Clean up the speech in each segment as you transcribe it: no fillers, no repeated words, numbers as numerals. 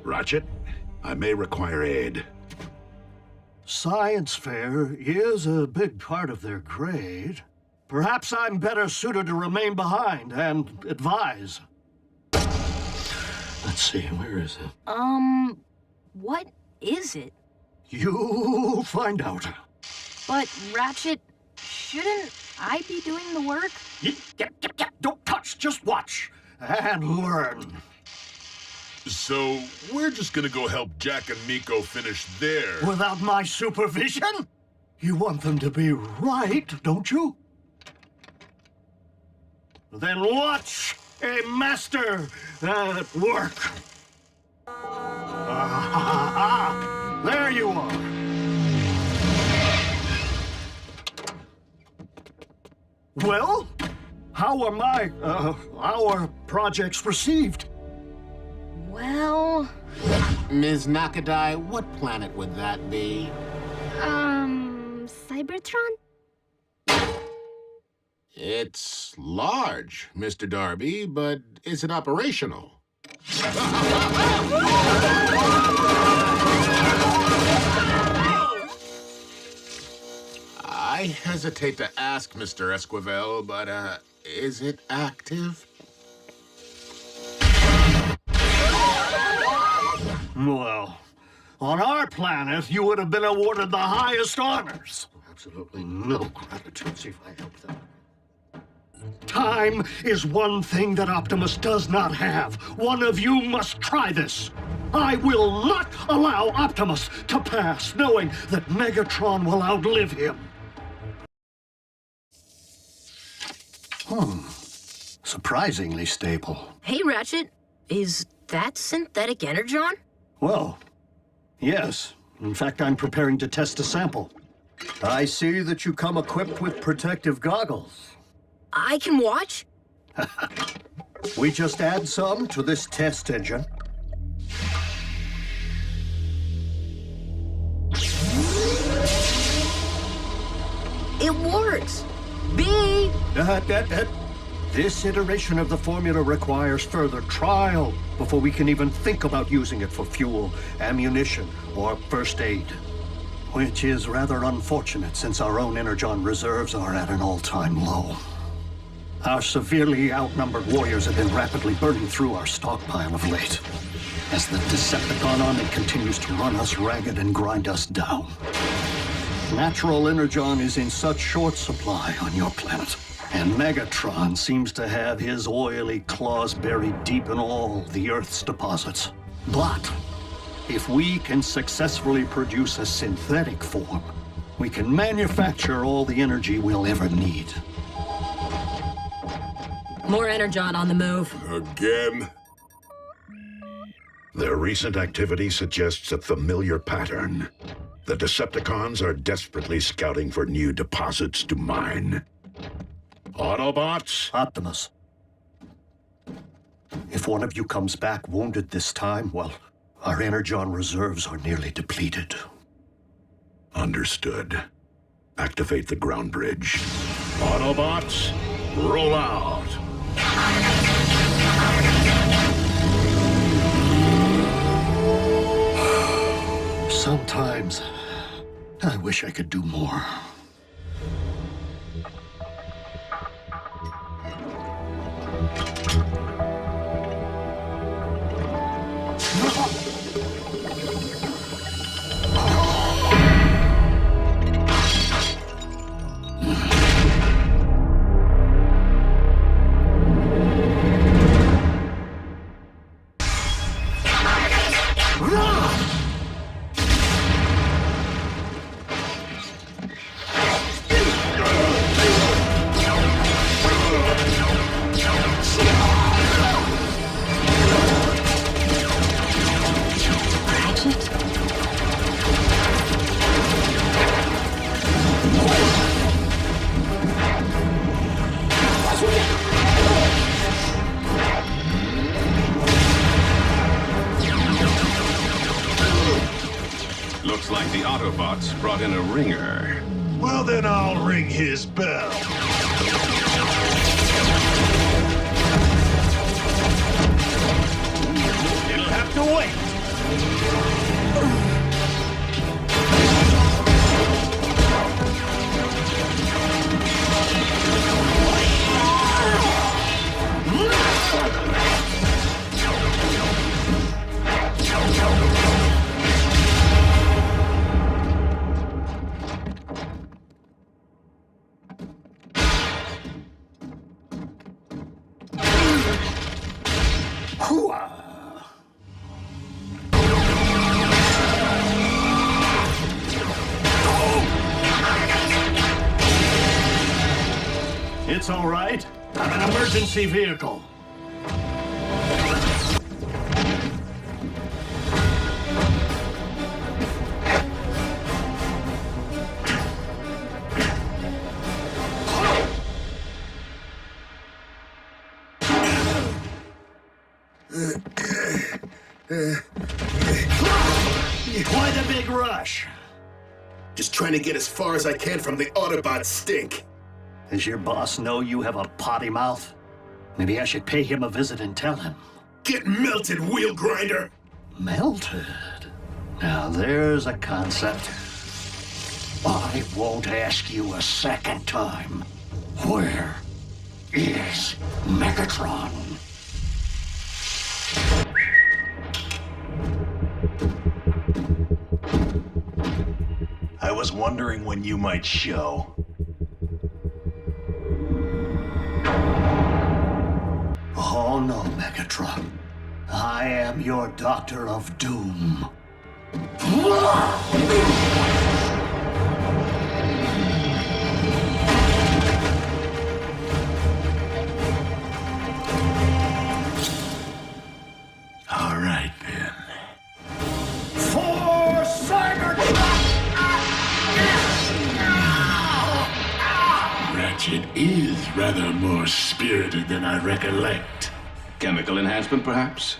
Ratchet, I may require aid. Science fair is a big part of their grade. Perhaps I'm better suited to remain behind and advise. Let's see, where is it? What is it? You'll find out. But, Ratchet, shouldn't I be doing the work? Yep. Don't touch, just watch and learn. So, we're just gonna go help Jack and Miko finish their... Without my supervision? You want them to be right, don't you? Then watch a master at work. There you are. Well, how are our projects received? Well... Ms. Nakadai, what planet would that be? Cybertron? It's large, Mr. Darby, but is it operational? I hesitate to ask, Mr. Esquivel, but, is it active? Well, on our planet, you would have been awarded the highest honors. Absolutely no gratitude. See if I help them. Time is one thing that Optimus does not have. One of you must try this. I will not allow Optimus to pass, knowing that Megatron will outlive him. Surprisingly stable. Hey, Ratchet, is that synthetic energon? Well, yes. In fact, I'm preparing to test a sample. I see that you come equipped with protective goggles. I can watch? We just add some to this test engine. It works! B! This iteration of the formula requires further trial before we can even think about using it for fuel, ammunition, or first aid. Which is rather unfortunate since our own energon reserves are at an all-time low. Our severely outnumbered warriors have been rapidly burning through our stockpile of late, as the Decepticon army continues to run us ragged and grind us down. Natural energon is in such short supply on your planet, and Megatron seems to have his oily claws buried deep in all the Earth's deposits. But if we can successfully produce a synthetic form, we can manufacture all the energy we'll ever need. More energon on the move. Again? Their recent activity suggests a familiar pattern. The Decepticons are desperately scouting for new deposits to mine. Autobots? Optimus. If one of you comes back wounded this time, well, our energon reserves are nearly depleted. Understood. Activate the ground bridge. Autobots, roll out! Sometimes, I wish I could do more. Looks like the Autobots brought in a ringer. Well, then I'll ring his bell. It'll have to wait. It's all right. I'm an emergency vehicle. Why the big rush? Just trying to get as far as I can from the Autobot stink. Does your boss know you have a potty mouth? Maybe I should pay him a visit and tell him. Get melted, wheel grinder! Melted? Now there's a concept. I won't ask you a second time. Where is Megatron? I was wondering when you might show. Oh no, Megatron. I am your Doctor of Doom. All right, then. For Cybertron! Ratchet is rather more spirited than I recollect. Chemical enhancement, perhaps?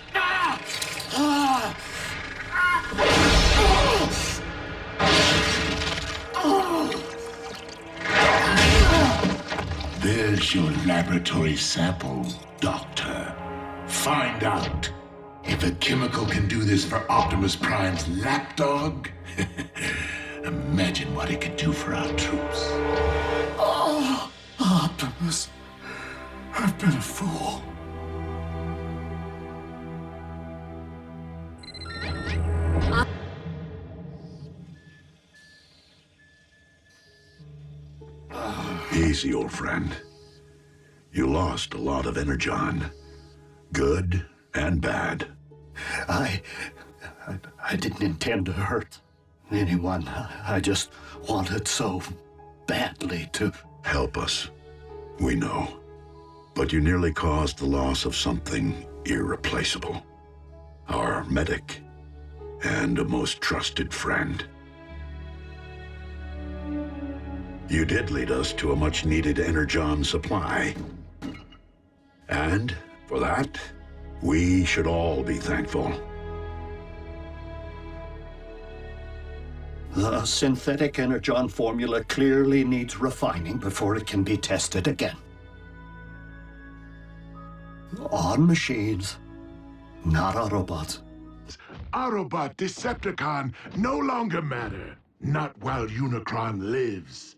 There's your laboratory sample, Doctor. Find out if a chemical can do this for Optimus Prime's lapdog. Imagine what it could do for our troops. Oh, Optimus, I've been a fool. Easy, old friend. You lost a lot of energon. Good and bad. I didn't intend to hurt anyone. I just wanted so badly to... Help us. We know. But you nearly caused the loss of something irreplaceable. Our medic. And a most trusted friend. You did lead us to a much-needed energon supply. And for that, we should all be thankful. The synthetic energon formula clearly needs refining before it can be tested again. On machines, not Autobots. Autobot Decepticon no longer matter. Not while Unicron lives.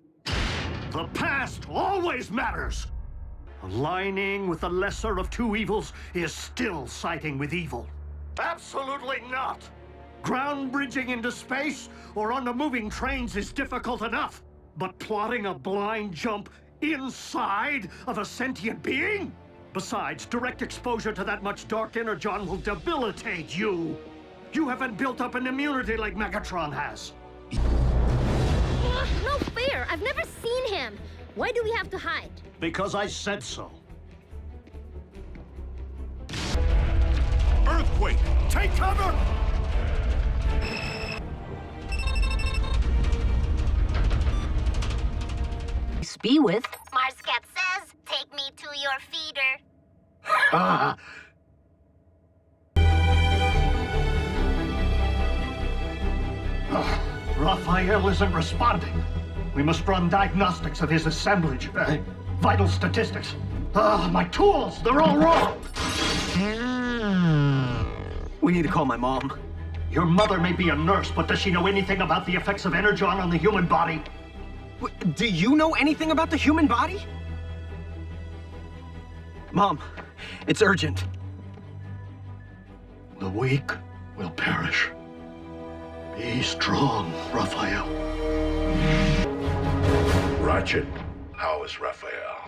The past always matters! Aligning with the lesser of two evils is still siding with evil. Absolutely not! Ground bridging into space or on the moving trains is difficult enough. But plotting a blind jump inside of a sentient being? Besides, direct exposure to that much dark energon will debilitate you. You haven't built up an immunity like Megatron has. No fair! I've never seen him! Why do we have to hide? Because I said so. Earthquake! Take cover! Be with. Marscat says, take me to your feeder. Raphael isn't responding. We must run diagnostics of his assemblage. Vital statistics. My tools, they're all wrong. We need to call my mom. Your mother may be a nurse, but does she know anything about the effects of energon on the human body? Do you know anything about the human body? Mom, it's urgent. The weak will perish. Be strong, Raphael. Ratchet, how is Raphael?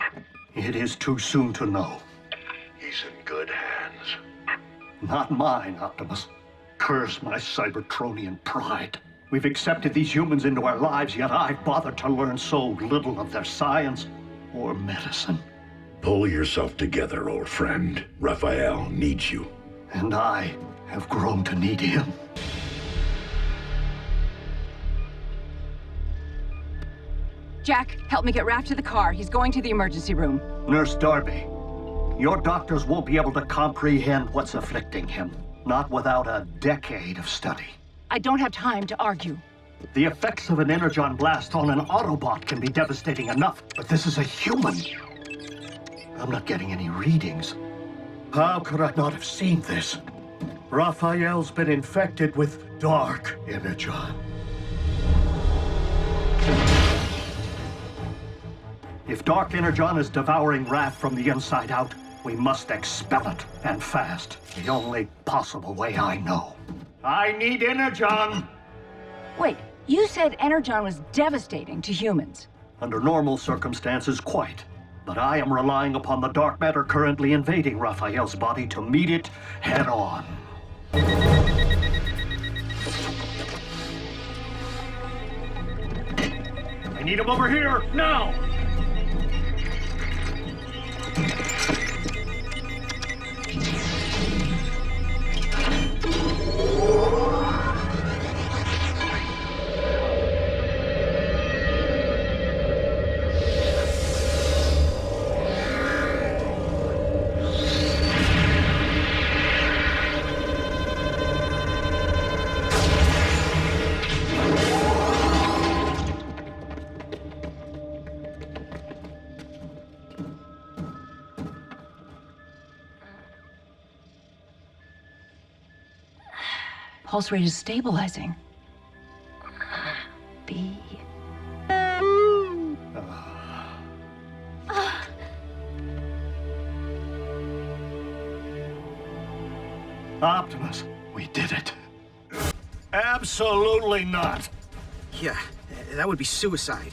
It is too soon to know. He's in good hands. Not mine, Optimus. Curse my Cybertronian pride. We've accepted these humans into our lives, yet I've bothered to learn so little of their science or medicine. Pull yourself together, old friend. Raphael needs you. And I have grown to need him. Jack, help me get Raph to the car. He's going to the emergency room. Nurse Darby, your doctors won't be able to comprehend what's afflicting him. Not without a decade of study. I don't have time to argue. The effects of an energon blast on an Autobot can be devastating enough, but this is a human. I'm not getting any readings. How could I not have seen this? Raphael's been infected with dark energon. If dark energon is devouring Raph from the inside out, we must expel it, and fast. The only possible way I know. I need energon! Wait, you said energon was devastating to humans. Under normal circumstances, quite. But I am relying upon the dark matter currently invading Raphael's body to meet it head on. I need him over here, now! Pulse rate is stabilizing. B. Optimus, we did it. Absolutely not. Yeah, that would be suicide.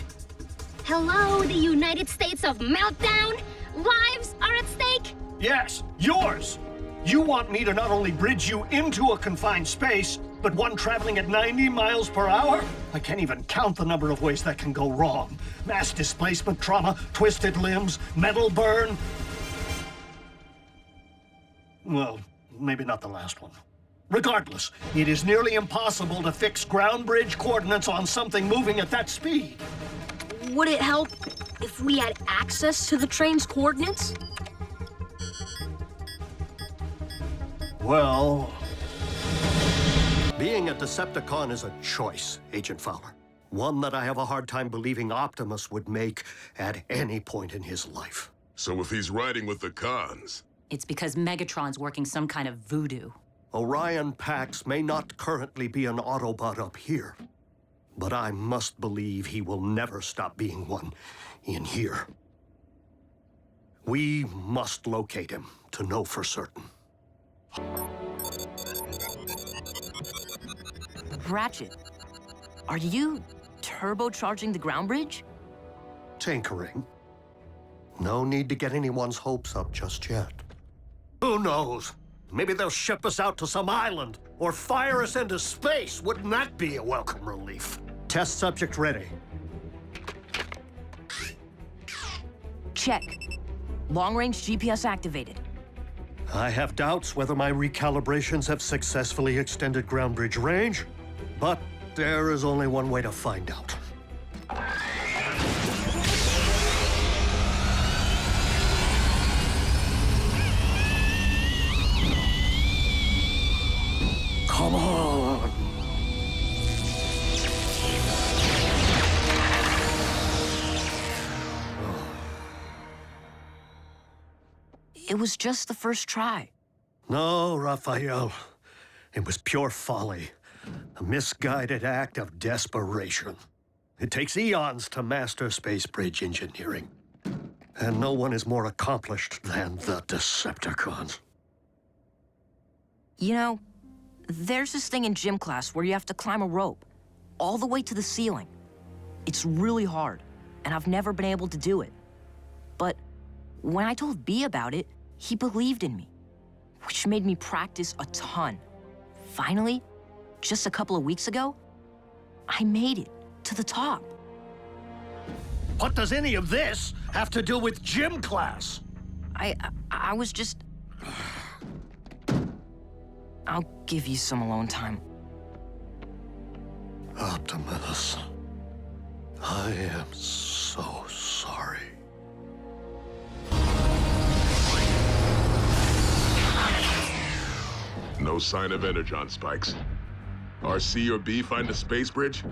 Hello, the United States of Meltdown? Lives are at stake? Yes, yours! You want me to not only bridge you into a confined space, but one traveling at 90 miles per hour? I can't even count the number of ways that can go wrong. Mass displacement trauma, twisted limbs, metal burn. Well, maybe not the last one. Regardless, it is nearly impossible to fix ground bridge coordinates on something moving at that speed. Would it help if we had access to the train's coordinates? Well, being a Decepticon is a choice, Agent Fowler. One that I have a hard time believing Optimus would make at any point in his life. So if he's riding with the cons... It's because Megatron's working some kind of voodoo. Orion Pax may not currently be an Autobot up here, but I must believe he will never stop being one in here. We must locate him to know for certain. Ratchet, are you turbocharging the ground bridge? Tinkering. No need to get anyone's hopes up just yet. Who knows? Maybe they'll ship us out to some island or fire us into space. Wouldn't that be a welcome relief? Test subject ready. Check. Long-range GPS activated. I have doubts whether my recalibrations have successfully extended ground bridge range, but there is only one way to find out. Come on! It was just the first try. No, Raphael. It was pure folly. A misguided act of desperation. It takes eons to master space bridge engineering. And no one is more accomplished than the Decepticons. You know, there's this thing in gym class where you have to climb a rope all the way to the ceiling. It's really hard, and I've never been able to do it. But when I told B about it, he believed in me, which made me practice a ton. Finally, just a couple of weeks ago, I made it to the top. What does any of this have to do with gym class? I was just... I'll give you some alone time. Optimus, I am so sorry. No sign of energon spikes. RC or B find the space bridge?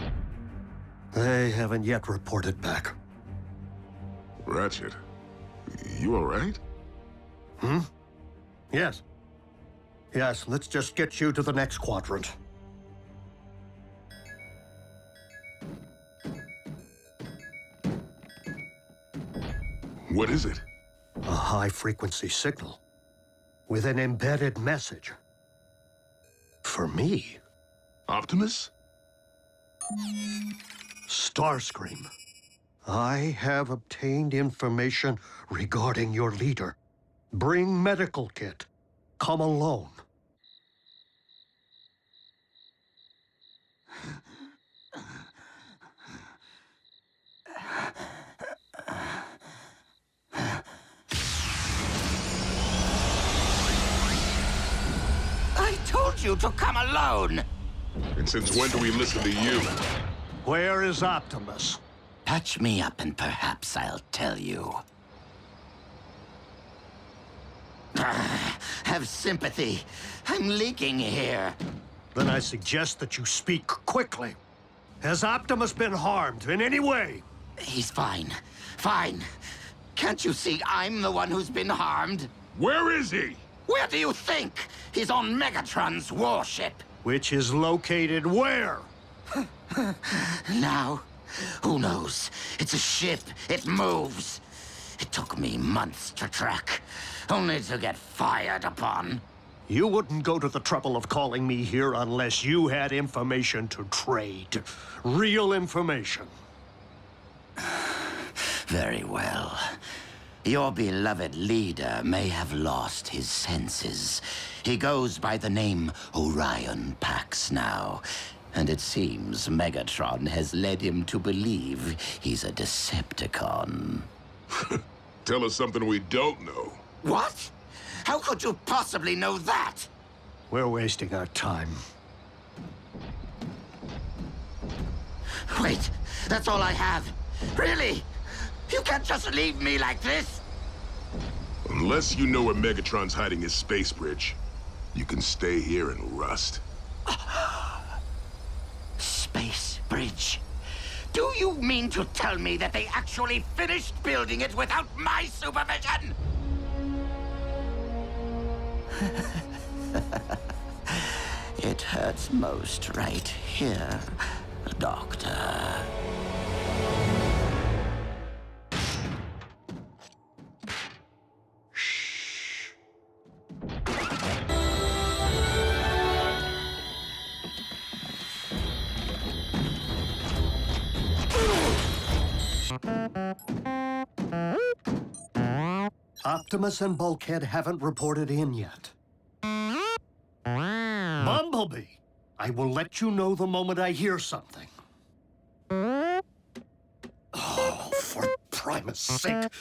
They haven't yet reported back. Ratchet, you all right? Hmm? Yes. Yes, let's just get you to the next quadrant. What is it? A high-frequency signal with an embedded message. For me. Optimus? Starscream, I have obtained information regarding your leader. Bring medical kit. Come alone. I told you to come alone! And since when do we listen to you? Where is Optimus? Patch me up and perhaps I'll tell you. Have sympathy. I'm leaking here. Then I suggest that you speak quickly. Has Optimus been harmed in any way? He's fine. Fine. Can't you see I'm the one who's been harmed? Where is he? Where do you think? He's on Megatron's warship. Which is located where? Now, who knows? It's a ship. It moves. It took me months to track, only to get fired upon. You wouldn't go to the trouble of calling me here unless you had information to trade. Real information. Very well. Your beloved leader may have lost his senses. He goes by the name Orion Pax now. And it seems Megatron has led him to believe he's a Decepticon. Tell us something we don't know. What? How could you possibly know that? We're wasting our time. Wait, that's all I have. Really? You can't just leave me like this? Unless you know where Megatron's hiding his space bridge, you can stay here and rust. Space bridge? Do you mean to tell me that they actually finished building it without my supervision? It hurts most right here, Doctor. Optimus and Bulkhead haven't reported in yet. Bumblebee, I will let you know the moment I hear something. Oh, for Primus' sake.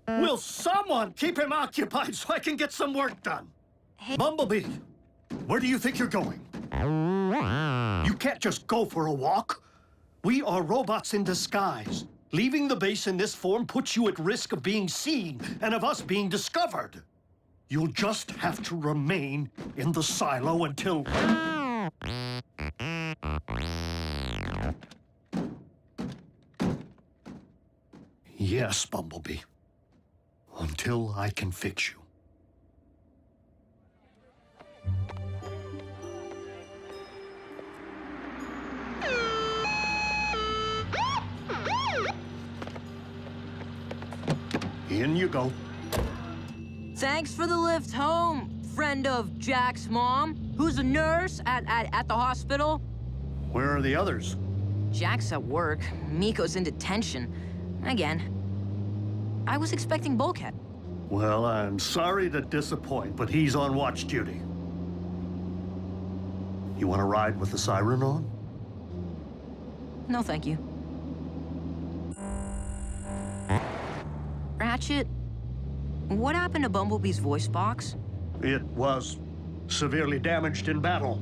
Will someone keep him occupied so I can get some work done? Hey. Bumblebee, where do you think you're going? You can't just go for a walk. We are robots in disguise. Leaving the base in this form puts you at risk of being seen and of us being discovered. You'll just have to remain in the silo until... Yes, Bumblebee. Until I can fix you. In you go. Thanks for the lift home, friend of Jack's mom, who's a nurse at the hospital. Where are the others? Jack's at work. Miko's in detention. Again. I was expecting Bulkhead. Well, I'm sorry to disappoint, but he's on watch duty. You want to ride with the siren on? No, thank you. What happened to Bumblebee's voice box? It was severely damaged in battle.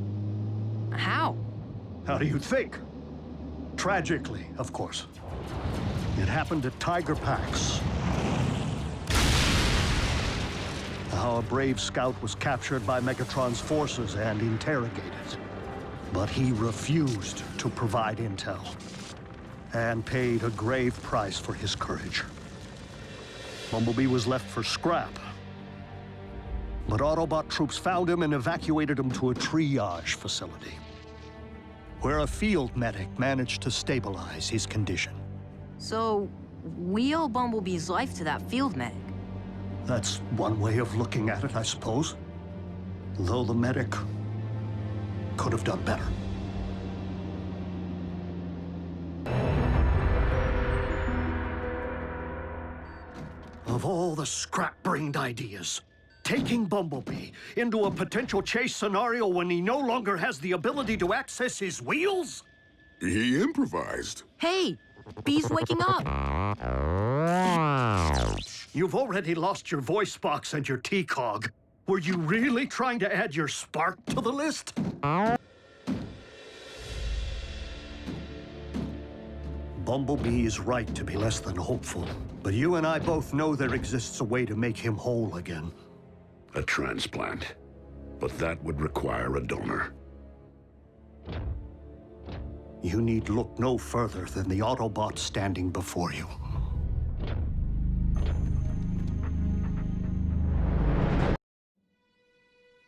How? How do you think? Tragically, of course. It happened at Tiger Pax. Our brave scout was captured by Megatron's forces and interrogated. But he refused to provide intel, and paid a grave price for his courage. Bumblebee was left for scrap. But Autobot troops found him and evacuated him to a triage facility, where a field medic managed to stabilize his condition. So, we owe Bumblebee's life to that field medic. That's one way of looking at it, I suppose. Though the medic could have done better. Of all the scrap-brained ideas, taking Bumblebee into a potential chase scenario when he no longer has the ability to access his wheels? He improvised. Hey, Bee's waking up. You've already lost your voice box and your T-Cog. Were you really trying to add your spark to the list? Bumblebee is right to be less than hopeful, but you and I both know there exists a way to make him whole again. A transplant. But that would require a donor. You need look no further than the Autobot standing before you.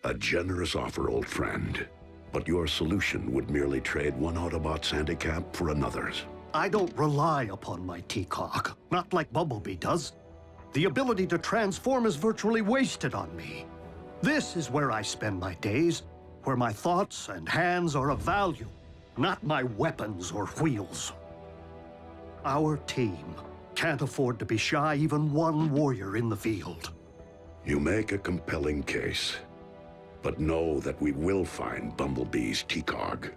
A generous offer, old friend. But your solution would merely trade one Autobot's handicap for another's. I don't rely upon my T-Cog, not like Bumblebee does. The ability to transform is virtually wasted on me. This is where I spend my days, where my thoughts and hands are of value, not my weapons or wheels. Our team can't afford to be shy even one warrior in the field. You make a compelling case. But know that we will find Bumblebee's T-Cog.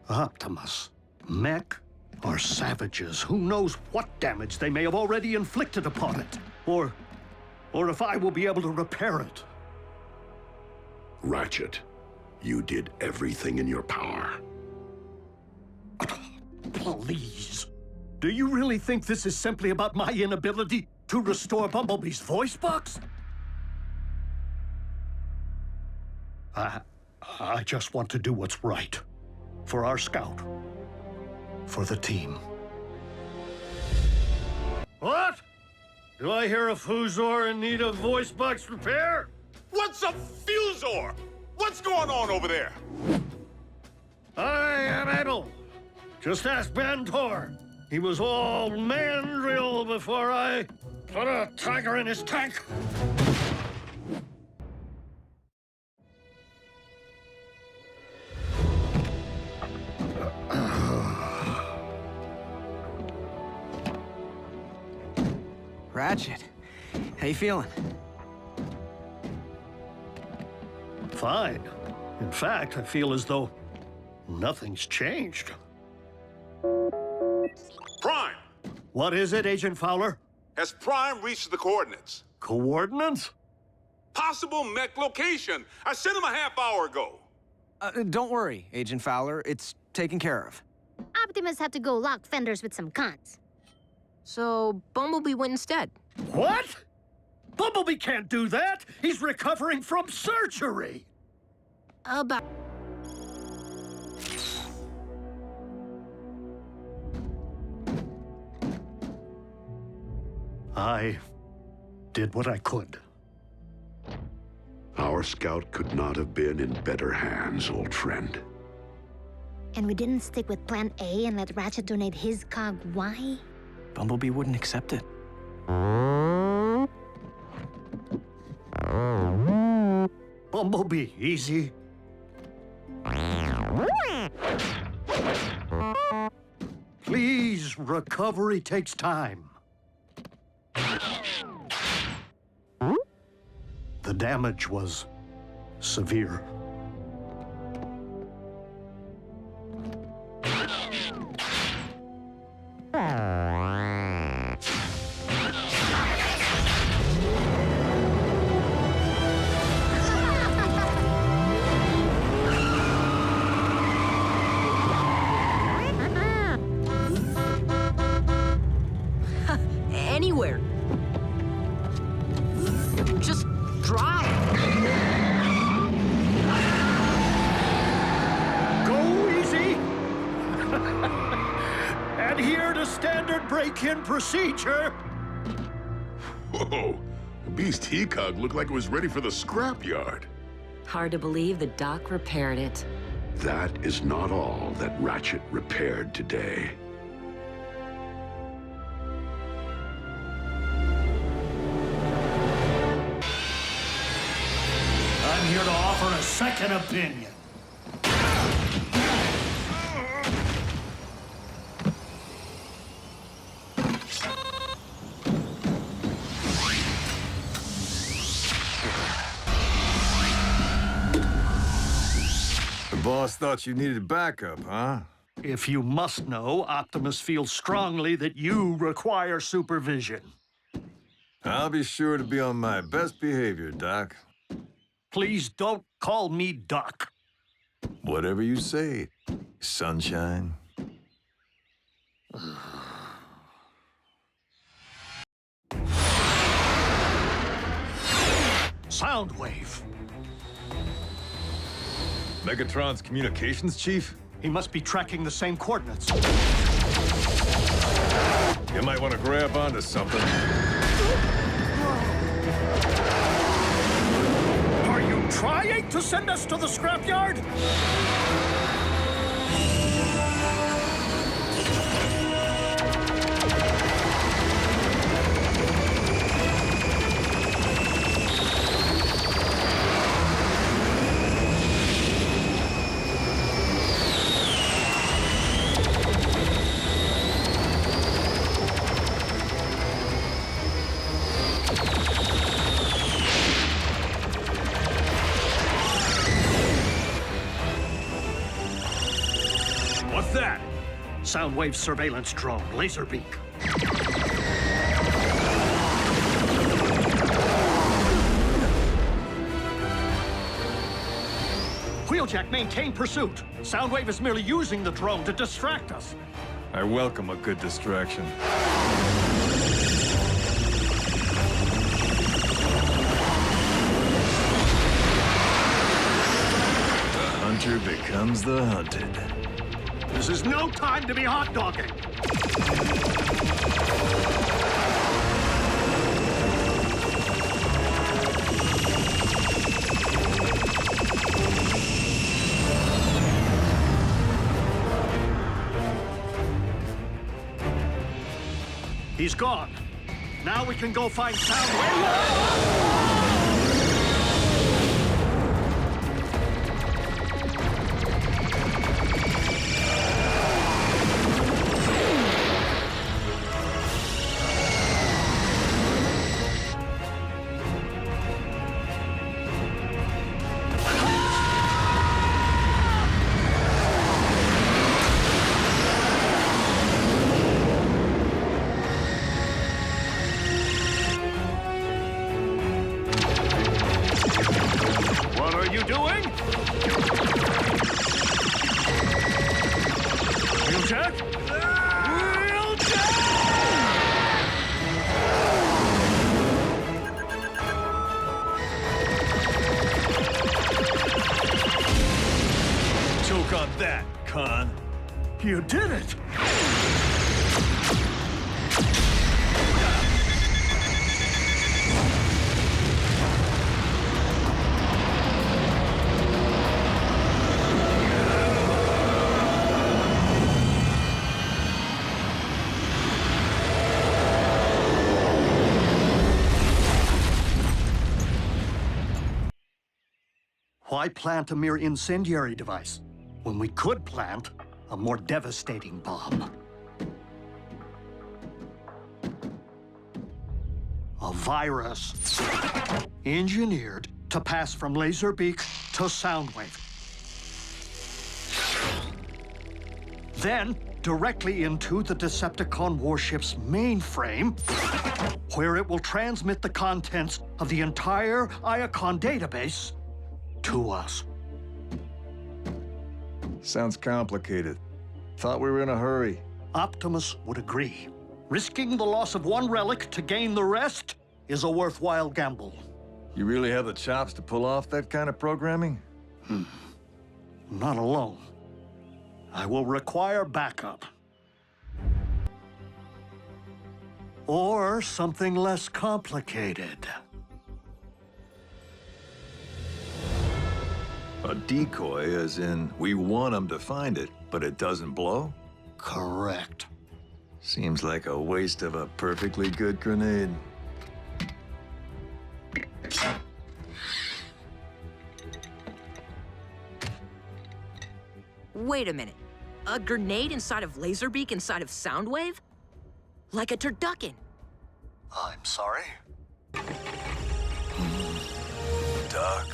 Optimus, Mech, are savages. Who knows what damage they may have already inflicted upon it? Or if I will be able to repair it. Ratchet, you did everything in your power. Please. Do you really think this is simply about my inability to restore Bumblebee's voice box? I just want to do what's right. For our scout. For the team. What? Do I hear a Fuzor in need of voice box repair? What's a Fuzor? What's going on over there? I am able. Just ask Bantor. He was all mandrill before I put a tiger in his tank. Ratchet, how you feeling? Fine. In fact, I feel as though nothing's changed. Prime! What is it, Agent Fowler? Has Prime reached the coordinates? Coordinates? Possible mech location. I sent him a half hour ago. Don't worry, Agent Fowler. It's taken care of. Optimus had to go lock fenders with some cons. So, Bumblebee went instead. What? Bumblebee can't do that! He's recovering from surgery! About... I did what I could. Our scout could not have been in better hands, old friend. And we didn't stick with Plan A and let Ratchet donate his cog. Why? Bumblebee wouldn't accept it. Bumblebee, easy. Please, recovery takes time. The damage was severe. a standard break-in procedure. Whoa, the beast Hecog looked like it was ready for the scrapyard. Hard to believe the doc repaired it. That is not all that Ratchet repaired today. I'm here to offer a second opinion. The boss thought you needed backup, huh? If you must know, Optimus feels strongly that you require supervision. I'll be sure to be on my best behavior, Doc. Please don't call me Doc. Whatever you say, sunshine. Soundwave. Megatron's communications chief? He must be tracking the same coordinates. You might want to grab onto something. Are you trying to send us to the scrapyard? What's that? Soundwave surveillance drone, Laserbeak. Wheeljack, maintain pursuit. Soundwave is merely using the drone to distract us. I welcome a good distraction. The hunter becomes the hunted. This is no time to be hot-dogging. He's gone. Now we can go find Soundwave. What are you doing? Wheeljack? Wheeljack! Choke on that, Khan. You did it! Why plant a mere incendiary device when we could plant a more devastating bomb? A virus engineered to pass from Laserbeak to Soundwave. Then directly into the Decepticon warship's mainframe, where it will transmit the contents of the entire Iacon database to us. Sounds complicated. Thought we were in a hurry. Optimus would agree. Risking the loss of one relic to gain the rest is a worthwhile gamble. You really have the chops to pull off that kind of programming? Not alone. I will require backup. Or something less complicated. A decoy, as in we want them to find it, but it doesn't blow? Correct. Seems like a waste of a perfectly good grenade. Wait a minute. A grenade inside of Laserbeak inside of Soundwave? Like a turducken. I'm sorry? Doc.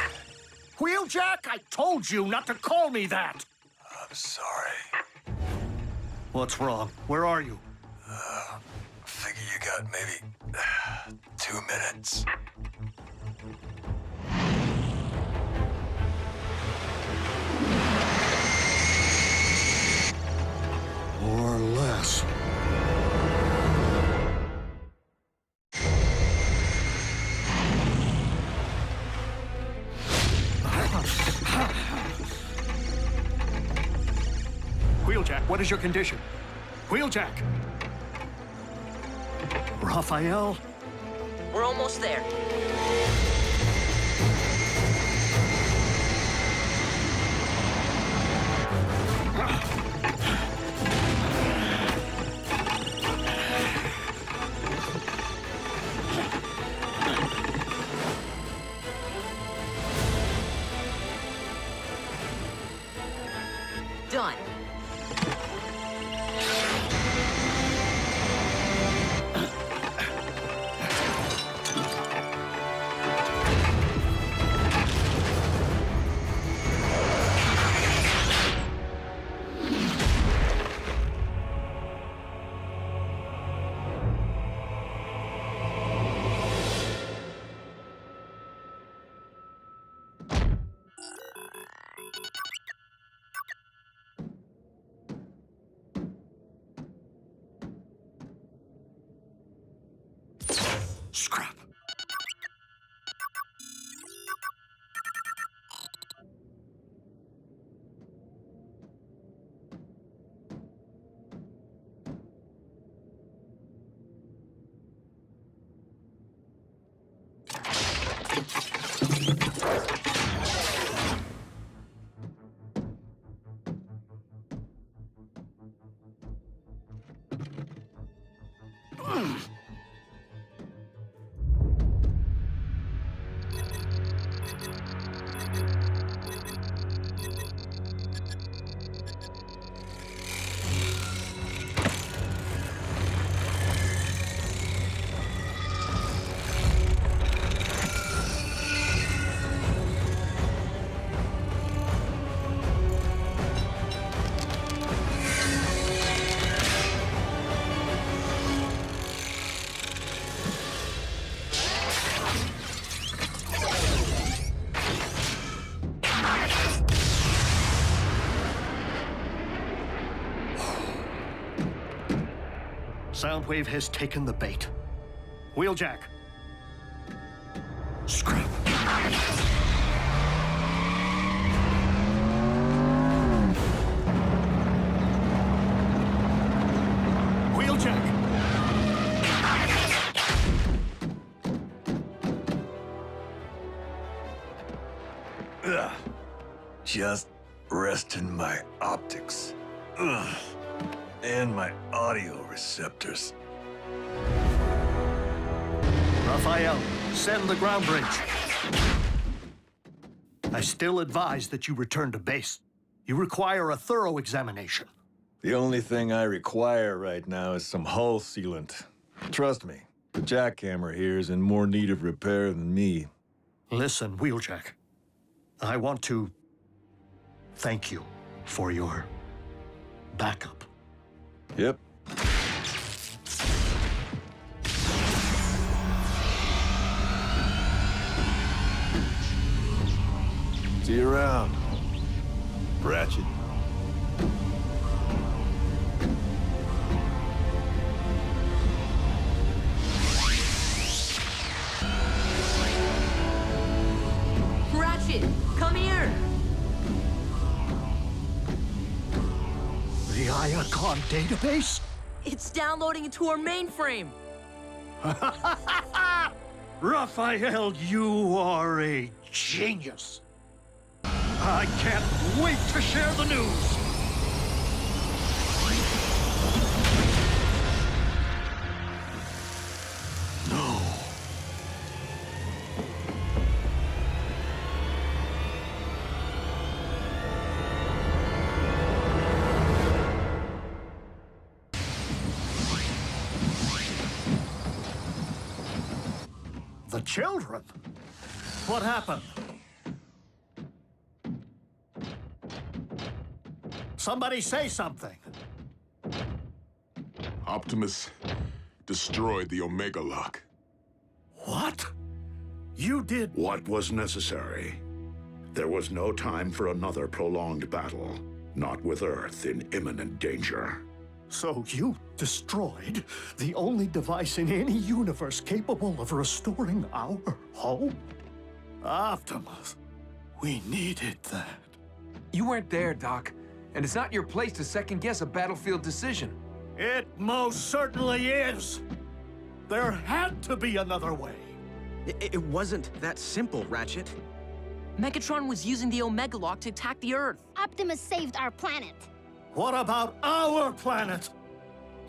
Wheeljack, I told you not to call me that! I'm sorry. What's wrong? Where are you? Figure you got maybe 2 minutes. Or less. Wheeljack, what is your condition? Wheeljack! Raphael? We're almost there. Done. Scrap. Soundwave has taken the bait. Wheeljack. Scrap. Wheeljack. Ugh. Just resting my optics. Ugh. And my audio receptors. Raphael, send the ground bridge. I still advise that you return to base. You require a thorough examination. The only thing I require right now is some hull sealant. Trust me, the jackhammer here is in more need of repair than me. Listen, Wheeljack. I want to thank you for your backup. Yep. See you around, Ratchet. Ratchet, come here! The Iacon database? It's downloading into our mainframe. Raphael, you are a genius. I can't wait to share the news. No. The children? What happened? Somebody say something. Optimus destroyed the Omega Lock. What? You did... What was necessary? There was no time for another prolonged battle, not with Earth in imminent danger. So you destroyed the only device in any universe capable of restoring our home? Optimus, we needed that. You weren't there, Doc. And it's not your place to second-guess a battlefield decision. It most certainly is. There had to be another way. It wasn't that simple, Ratchet. Megatron was using the Omega Lock to attack the Earth. Optimus saved our planet. What about our planet?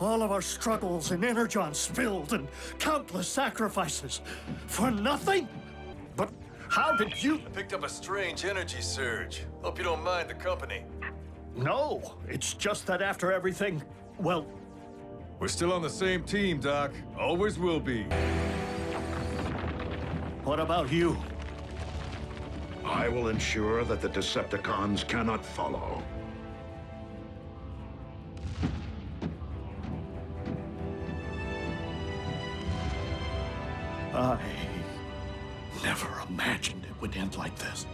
All of our struggles and energon spilled and countless sacrifices. For nothing? But how did you... I picked up a strange energy surge. Hope you don't mind the company. No, it's just that after everything, well... We're still on the same team, Doc. Always will be. What about you? I will ensure that the Decepticons cannot follow. I never imagined it would end like this.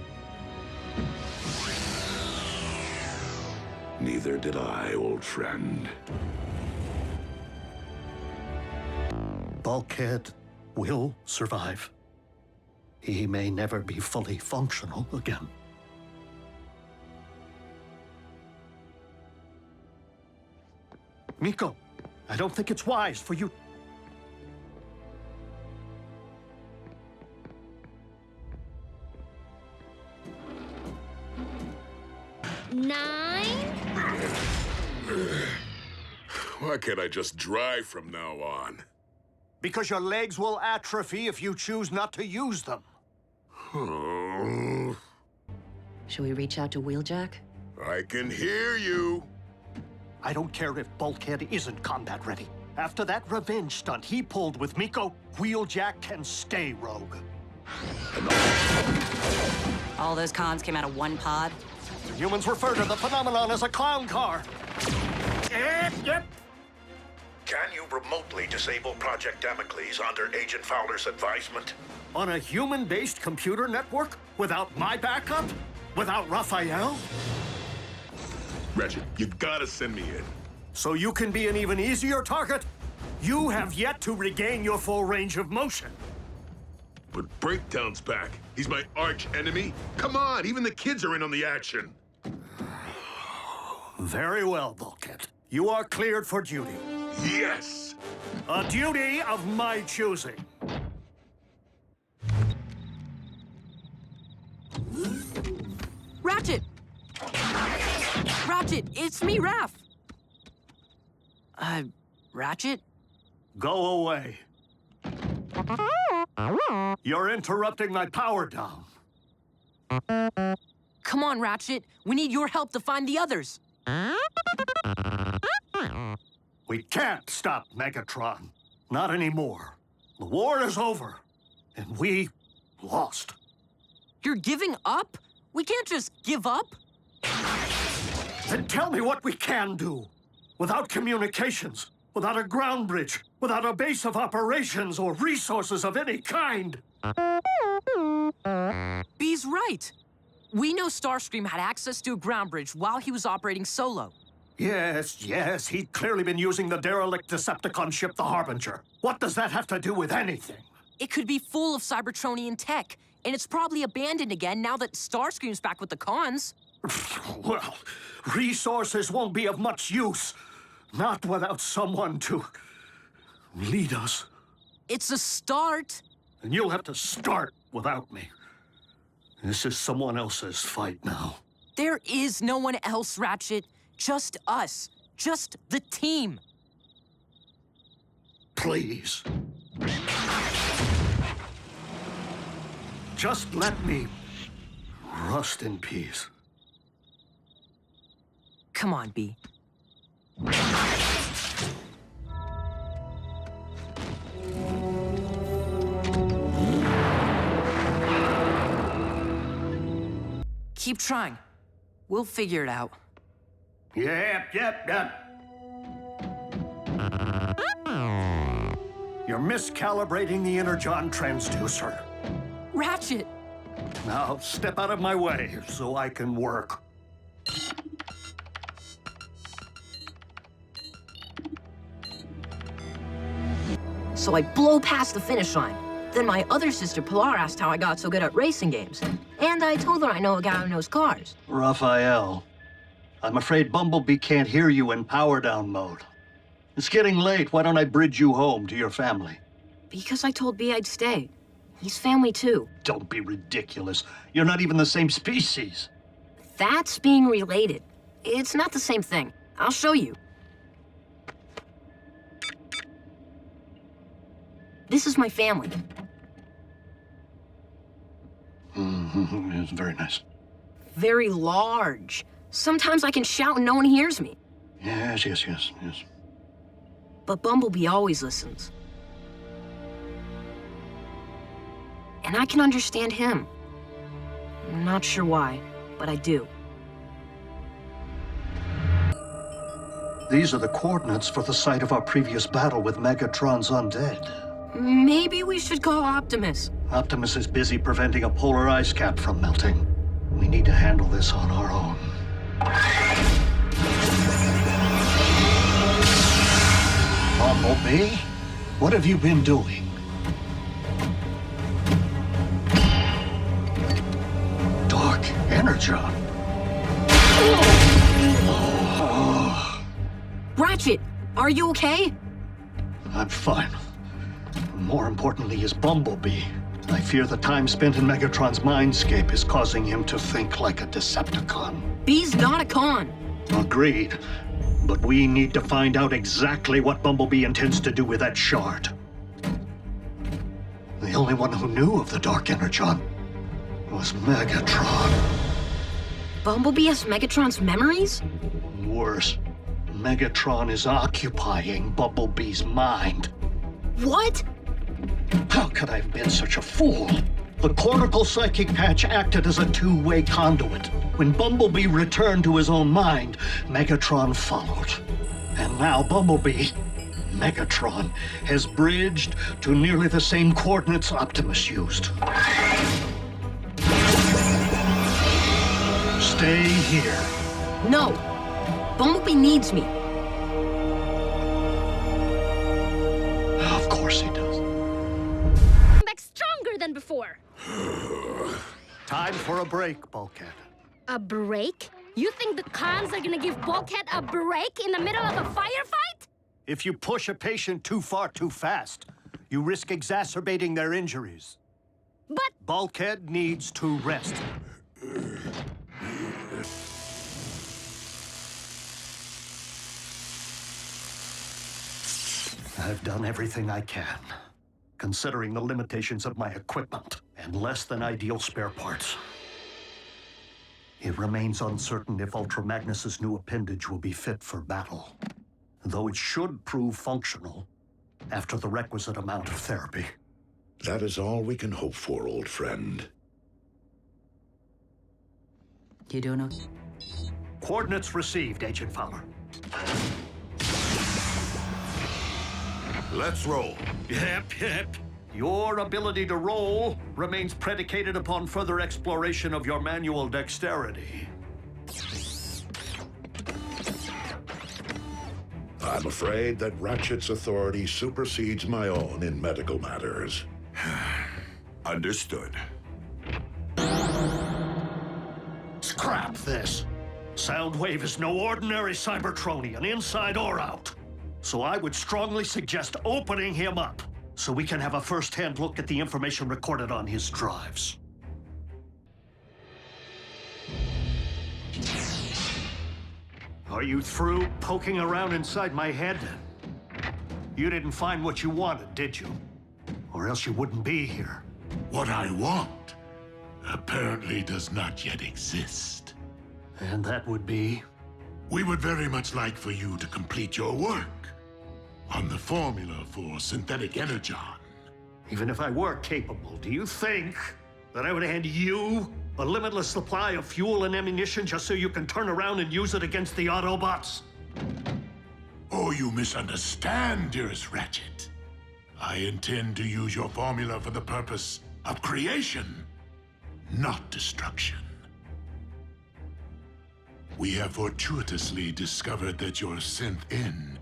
Neither did I, old friend. Bulkhead will survive. He may never be fully functional again. Miko, I don't think it's wise for you... 9. Why can't I just drive from now on? Because your legs will atrophy if you choose not to use them. Oh. Should we reach out to Wheeljack? I can hear you. I don't care if Bulkhead isn't combat ready. After that revenge stunt he pulled with Miko, Wheeljack can stay rogue. All those cons came out of one pod? The humans refer to the phenomenon as a clown car. Yep. Can you remotely disable Project Damocles under Agent Fowler's advisement? On a human-based computer network? Without my backup? Without Raphael? Ratchet, you gotta send me in. So you can be an even easier target? You have yet to regain your full range of motion. But Breakdown's back. He's my arch enemy. Come on, even the kids are in on the action. Very well, Bulkhead. You are cleared for duty. Yes! A duty of my choosing. Ratchet! Ratchet, it's me, Raph! Ratchet? Go away. You're interrupting my power down. Come on, Ratchet. We need your help to find the others. We can't stop Megatron. Not anymore. The war is over, and we lost. You're giving up? We can't just give up. Then tell me what we can do. Without communications, without a ground bridge, without a base of operations or resources of any kind. B's right. We know Starscream had access to a ground bridge while he was operating solo. Yes, he'd clearly been using the derelict Decepticon ship, the Harbinger. What does that have to do with anything? It could be full of Cybertronian tech, and it's probably abandoned again now that Starscream's back with the cons. Well, resources won't be of much use. Not without someone to lead us. It's a start. And you'll have to start without me. This is someone else's fight now. There is no one else, Ratchet. Just us. Just the team. Please. Just let me rust in peace. Come on, B. Keep trying. We'll figure it out. Yep. You're miscalibrating the energon transducer. Ratchet! Now, step out of my way so I can work. So I blow past the finish line. Then my other sister, Pilar, asked how I got so good at racing games. And I told her I know a guy who knows cars. Raphael, I'm afraid Bumblebee can't hear you in power down mode. It's getting late. Why don't I bridge you home to your family? Because I told B I'd stay. He's family too. Don't be ridiculous. You're not even the same species. That's being related. It's not the same thing. I'll show you. This is my family. It's very nice. Very large. Sometimes I can shout and no one hears me. Yes. But Bumblebee always listens. And I can understand him. I'm not sure why, but I do. These are the coordinates for the site of our previous battle with Megatron's undead. Maybe we should call Optimus. Optimus is busy preventing a polar ice cap from melting. We need to handle this on our own. Bumblebee, what have you been doing? Dark Energon. Ratchet, are you okay? I'm fine. More importantly is Bumblebee. I fear the time spent in Megatron's mindscape is causing him to think like a Decepticon. B's not a con. Agreed. But we need to find out exactly what Bumblebee intends to do with that shard. The only one who knew of the Dark Energon was Megatron. Bumblebee has Megatron's memories? Worse, Megatron is occupying Bumblebee's mind. What? How could I have been such a fool? The cortical psychic patch acted as a two-way conduit. When Bumblebee returned to his own mind, Megatron followed. And now Bumblebee, Megatron, has bridged to nearly the same coordinates Optimus used. Stay here. No. Bumblebee needs me. Of course he does. I'm back stronger than before. Time for a break, Bulkhead. A break? You think the cons are gonna give Bulkhead a break in the middle of a firefight? If you push a patient too far too fast, you risk exacerbating their injuries. But Bulkhead needs to rest. I've done everything I can, considering the limitations of my equipment and less than ideal spare parts. It remains uncertain if Ultra Magnus's new appendage will be fit for battle, though it should prove functional after the requisite amount of therapy. That is all we can hope for, old friend. You doing okay? Coordinates received, Agent Fowler. Let's roll. Yep. Your ability to roll remains predicated upon further exploration of your manual dexterity. I'm afraid that Ratchet's authority supersedes my own in medical matters. Understood. Scrap this. Soundwave is no ordinary Cybertronian, inside or out. So I would strongly suggest opening him up, so we can have a first-hand look at the information recorded on his drives. Are you through poking around inside my head? You didn't find what you wanted, did you? Or else you wouldn't be here. What I want apparently does not yet exist. And that would be? We would very much like for you to complete your work on the formula for synthetic energon. Even if I were capable, do you think that I would hand you a limitless supply of fuel and ammunition just so you can turn around and use it against the Autobots? Oh, you misunderstand, dearest Ratchet. I intend to use your formula for the purpose of creation, not destruction. We have fortuitously discovered that your synth-N,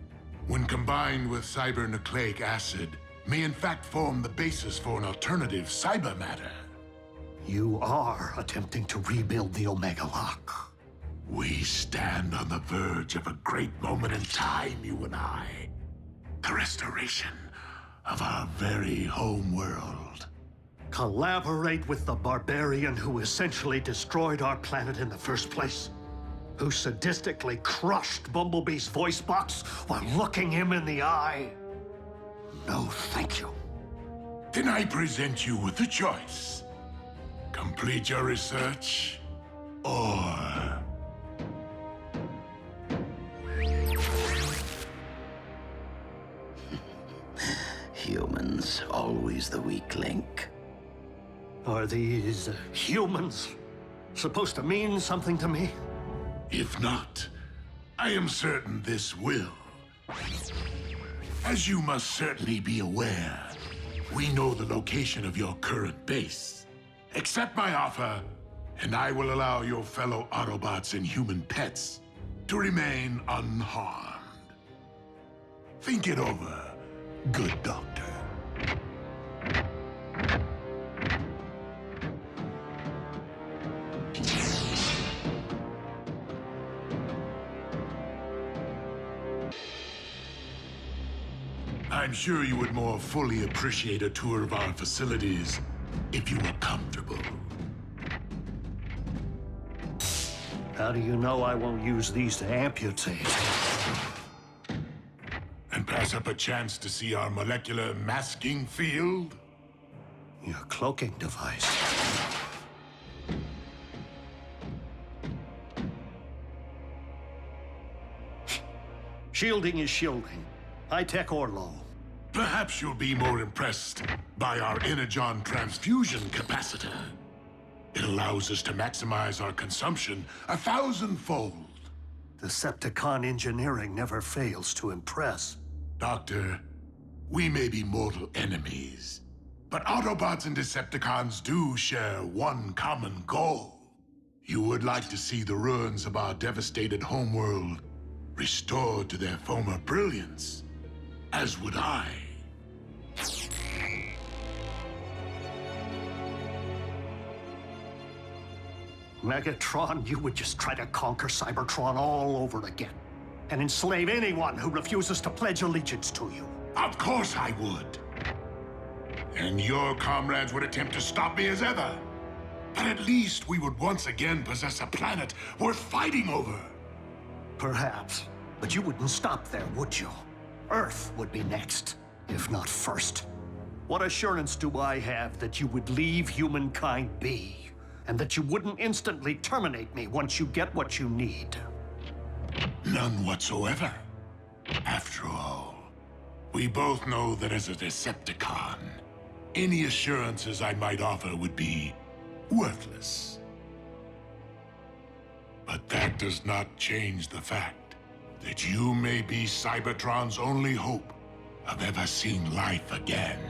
when combined with cybernucleic acid, may in fact form the basis for an alternative cyber matter. You are attempting to rebuild the Omega Lock. We stand on the verge of a great moment in time, you and I. The restoration of our very home world. Collaborate with the barbarian who essentially destroyed our planet in the first place? Who sadistically crushed Bumblebee's voice box while looking him in the eye? No, thank you. Then I present you with a choice. Complete your research, or... Humans, always the weak link. Are these humans supposed to mean something to me? If not, I am certain this will. As you must certainly be aware, we know the location of your current base. Accept my offer, and I will allow your fellow Autobots and human pets to remain unharmed. Think it over, good doctor. I'm sure you would more fully appreciate a tour of our facilities if you were comfortable. How do you know I won't use these to amputate? And pass up a chance to see our molecular masking field? Your cloaking device. Shielding is shielding, high-tech or low. Perhaps you'll be more impressed by our energon transfusion capacitor. It allows us to maximize our consumption 1,000-fold. Decepticon engineering never fails to impress. Doctor, we may be mortal enemies, but Autobots and Decepticons do share one common goal. You would like to see the ruins of our devastated homeworld restored to their former brilliance, as would I. Megatron, you would just try to conquer Cybertron all over again, and enslave anyone who refuses to pledge allegiance to you. Of course I would. And your comrades would attempt to stop me as ever. But at least we would once again possess a planet worth fighting over. Perhaps, but you wouldn't stop there, would you? Earth would be next, if not first. What assurance do I have that you would leave humankind be? And that you wouldn't instantly terminate me once you get what you need? None whatsoever. After all, we both know that as a Decepticon, any assurances I might offer would be worthless. But that does not change the fact that you may be Cybertron's only hope of ever seeing life again.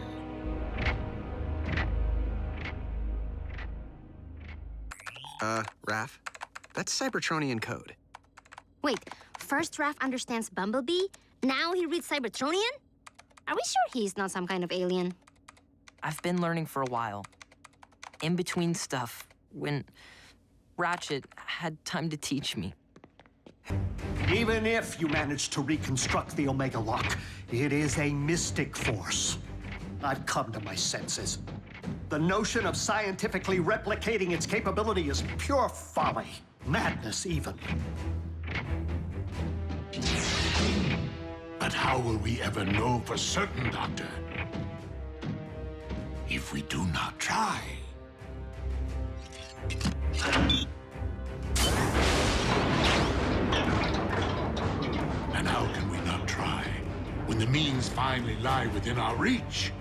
Raph, that's Cybertronian code. Wait, first Raph understands Bumblebee, now he reads Cybertronian? Are we sure he's not some kind of alien? I've been learning for a while. In between stuff, when Ratchet had time to teach me. Even if you manage to reconstruct the Omega Lock, it is a mystic force. I've come to my senses. The notion of scientifically replicating its capability is pure folly. Madness, even. But how will we ever know for certain, Doctor? If we do not try. And how can we not try when the means finally lie within our reach?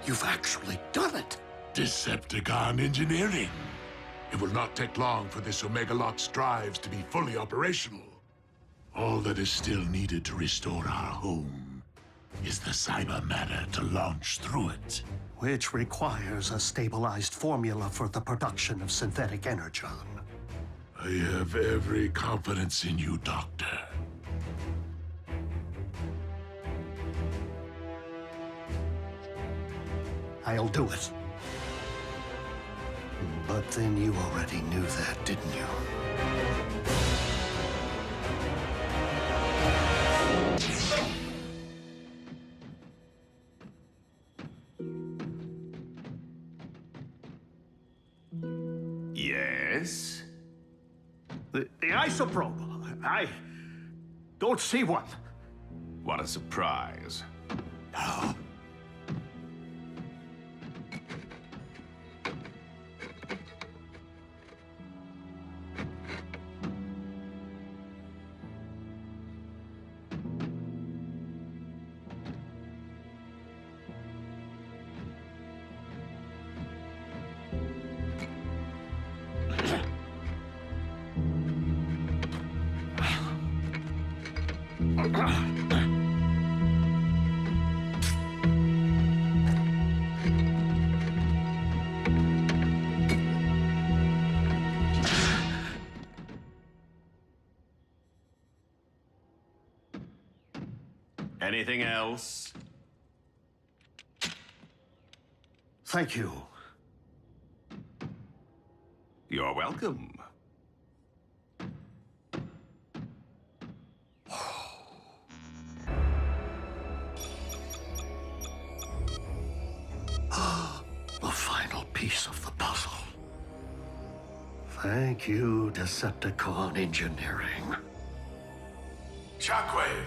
You've actually done it! Decepticon engineering. It will not take long for this Omega Lot's drives to be fully operational. All that is still needed to restore our home is the cyber matter to launch through it. Which requires a stabilized formula for the production of synthetic energon. I have every confidence in you, Doctor. I'll do it. But then you already knew that, didn't you? Yes? The isoprobe. I don't see one. What a surprise. Anything else? Thank you. You're welcome. The final piece of the puzzle. Thank you, Decepticon engineering. Shockwave!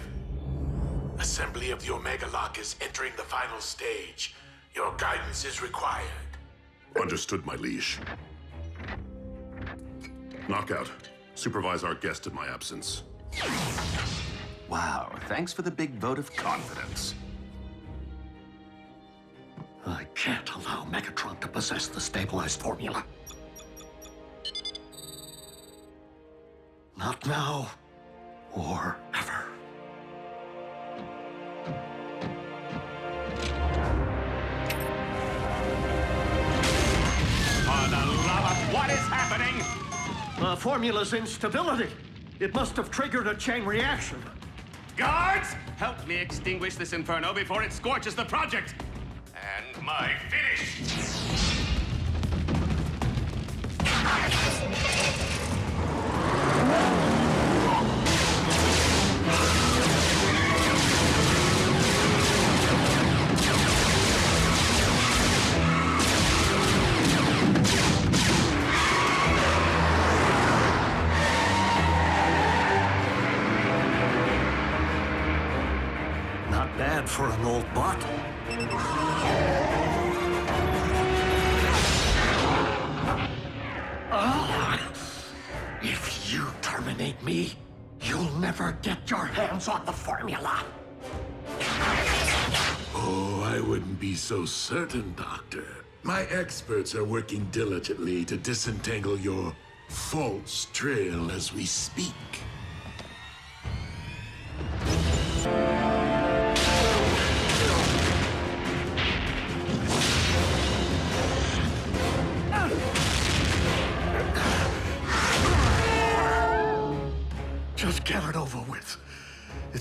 Assembly of the Omega Lock is entering the final stage. Your guidance is required. Understood, my liege. Knockout. Supervise our guest in my absence. Wow, thanks for the big vote of confidence. I can't allow Megatron to possess the stabilized formula. Not now, or ever. For the love of what is happening? The formula's instability. It must have triggered a chain reaction. Guards, help me extinguish this inferno before it scorches the project. And my finish. Not bad for an old bot. If you terminate me, you'll never get your hands on the formula. Oh, I wouldn't be so certain, Doctor. My experts are working diligently to disentangle your false trail as we speak.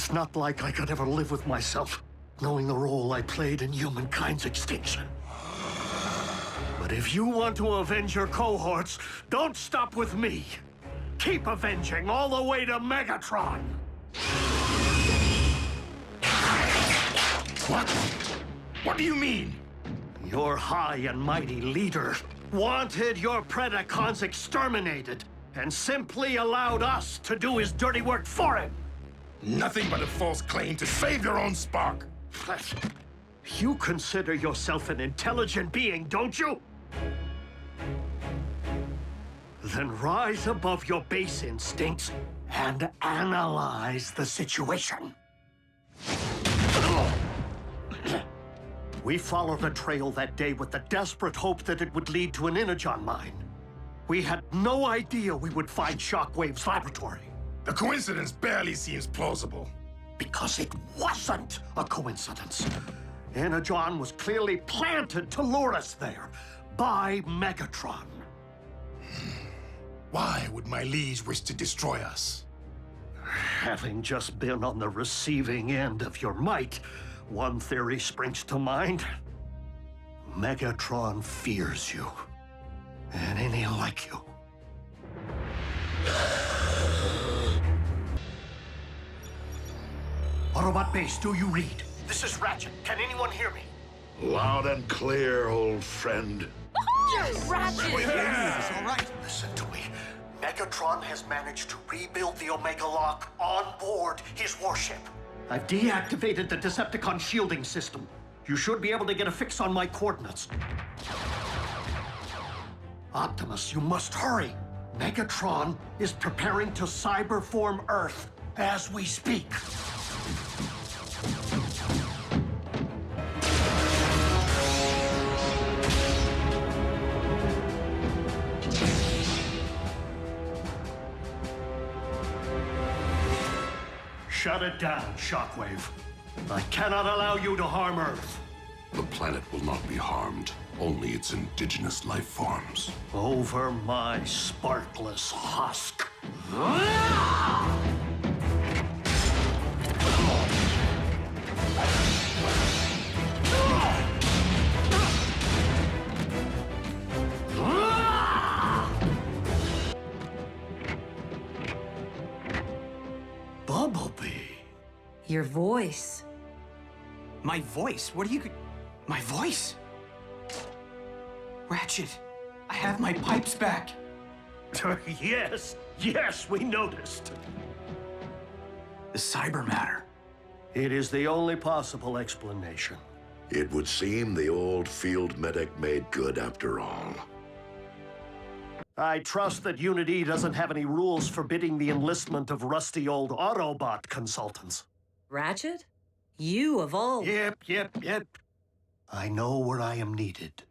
It's not like I could ever live with myself, knowing the role I played in humankind's extinction. But if you want to avenge your cohorts, don't stop with me. Keep avenging all the way to Megatron. What? What do you mean? Your high and mighty leader wanted your Predacons exterminated and simply allowed us to do his dirty work for him. Nothing but a false claim to save your own spark. You consider yourself an intelligent being, don't you? Then rise above your base instincts and analyze the situation. We followed the trail that day with the desperate hope that it would lead to an Energon mine. We had no idea we would find Shockwave's laboratory. The coincidence barely seems plausible. Because it wasn't a coincidence. Energon was clearly planted to lure us there by Megatron. Why would my liege wish to destroy us? Having just been on the receiving end of your might, one theory springs to mind. Megatron fears you. And any like you. Autobot base, do you read? This is Ratchet. Can anyone hear me? Loud and clear, old friend. Yes, Ratchet! Yes, all right. Listen to me. Megatron has managed to rebuild the Omega Lock on board his warship. I've deactivated the Decepticon shielding system. You should be able to get a fix on my coordinates. Optimus, you must hurry. Megatron is preparing to cyberform Earth as we speak. Shut it down, Shockwave. I cannot allow you to harm Earth. The planet will not be harmed. Only its indigenous life forms. Over my sparkless husk. Bumblebee. Your voice. My voice? What are you... My voice? Ratchet, I have my pipes back. Yes, we noticed. The cyber matter. It is the only possible explanation. It would seem the old field medic made good after all. I trust that Unity doesn't have any rules forbidding the enlistment of rusty old Autobot consultants. Ratchet? You of all... Yep. I know where I am needed.